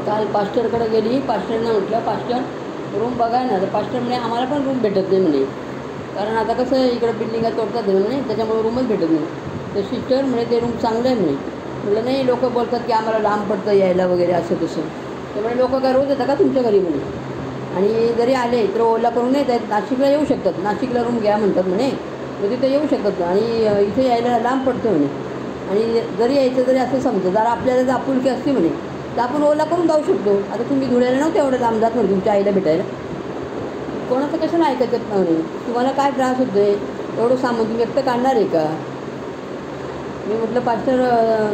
काल पास्टरकडे गेली. पास्टरनं म्हटलं, पास्टर रूम बघा ना. तर पास्टर म्हणे आम्हाला पण रूम भेटत नाही म्हणे, कारण आता कसं आहे इकडं बिल्डिंगा तोडतात म्हणे, त्याच्यामुळे रूमच भेटत नाही. तर सिस्टर म्हणे ते रूम चांगलं आहे म्हणे. म्हटलं नाही, लोक बोलतात की आम्हाला लांब पडतं यायला वगैरे असं तसं. त्यामुळे लोक काय रोज येतात का तुमच्या घरी म्हणे, आणि जरी आले तर ओला करून येत आहेत. नाशिकला येऊ शकतात, नाशिकला रूम घ्या म्हणतात म्हणे, तर तिथे येऊ शकतात आणि इथे यायला लांब पडतं म्हणे. आणि जरी यायचं जरी असं समजा जर आपल्याला जर आपुलकी असते म्हणे तर आपण ओला करून जाऊ शकतो. आता तुम्ही धुळ्याला नव्हतं एवढं लांब जात म्हणे तुमच्या आईला भेटायला. कोणाचं कशाला ऐकायचं म्हणे, तुम्हाला काय त्रास होतो आहे, एवढं सामान तुम्ही एकटं काढणार आहे का. मी म्हटलं पास्टर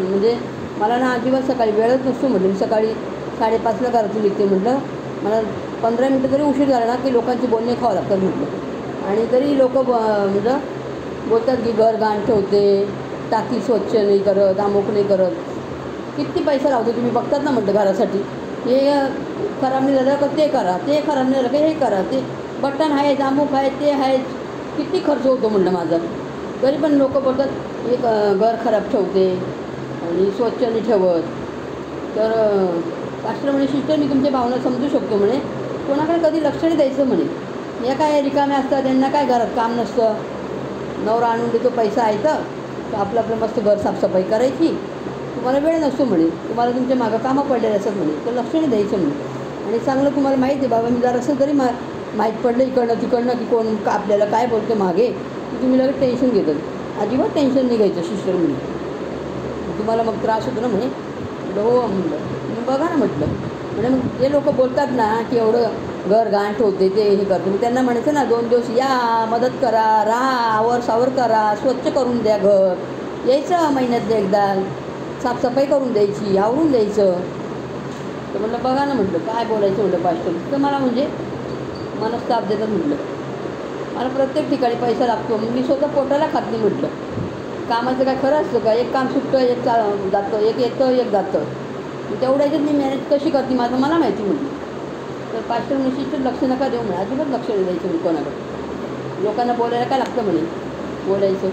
म्हणजे मला ना अजिबात सकाळी वेळच नसतो म्हटलं. सकाळी 5:30ला घरातून निघते म्हटलं. मला 15 मिनटं जरी उशीर झाला ना की लोकांचे बोलणे खावं लागतात म्हटलं. आणि तरी लोक म्हणजे बोलतात की घर घाण ठेवते, टाकी स्वच्छ नाही करत, अमुक नाही करत. किती पैसा लावतो तुम्ही बघतात ना म्हटलं घरासाठी. हे खराब नाही झालं का ते करा, ते खराब नाही झालं का हे करा, ते बटन आहेत, अमुक आहेत, ते आहेत. किती खर्च होतो म्हटलं माझा. तरी पण लोक बोलतात एक घर खराब ठेवते आणि स्वच्छ नाही ठेवत. तर पास्टर म्हणे सिस्टर मी तुमच्या भावना समजू शकतो म्हणे, कोणाकडे कधी लक्ष नाही द्यायचं म्हणे. या काय रिकाम्या असतात, त्यांना काय घरात काम नसतं, नवरा आणून देतो पैसा आहे तर आपलं आपलं मस्त घर साफसफाई करायची. तुम्हाला वेळ नसतो म्हणे, तुम्हाला तुमच्या मागं कामं पडलेले असतात म्हणे, तर लक्ष नाही द्यायचं म्हणे. आणि चांगलं तुम्हाला माहिती आहे बाबा, मी जर असं तरी माहीत पडलं इकडनं तिकडनं की कोण आपल्याला काय बोलतं मागे, की तुम्ही लगेच टेन्शन घेतात. अजिबात टेन्शन नाही घ्यायचं सिस्टर म्हणे, तुम्हाला मग त्रास होतो ना म्हणे. हो म्हणलं, मग बघा ना म्हटलं. म्हणजे मग जे लोक बोलतात ना की एवढं घर घाण ठेवते ते हे करतो, मग त्यांना म्हणायचं ना 2 दिवस या, मदत करा, राहा, आवर सावर करा, स्वच्छ करून द्या घर. यायचं महिन्यात एकदा, साफसफाई करून द्यायची, आवरून द्यायचं. तर म्हटलं बघा ना म्हटलं काय बोलायचं म्हटलं पास्टर. तर मला म्हणजे मनस्ताप देतात म्हटलं. मला प्रत्येक ठिकाणी पैसा लागतो, मी स्वतः पोटाला खात नाही म्हटलं. कामाचं काय खरं असतं का, एक काम सुटतं, एक जातं, एक येतं, एक जातं. तेवढ्या याच्यात मी मॅनेज कशी करते माझं मला माहिती म्हटलं. तर पास्टर सिस्टर लक्ष नका देऊ म्हणे, अजिबात लक्ष नाही द्यायचं म्हणे कोणाकडे. लोकांना बोलायला काय लागतं म्हणे, बोलायचं.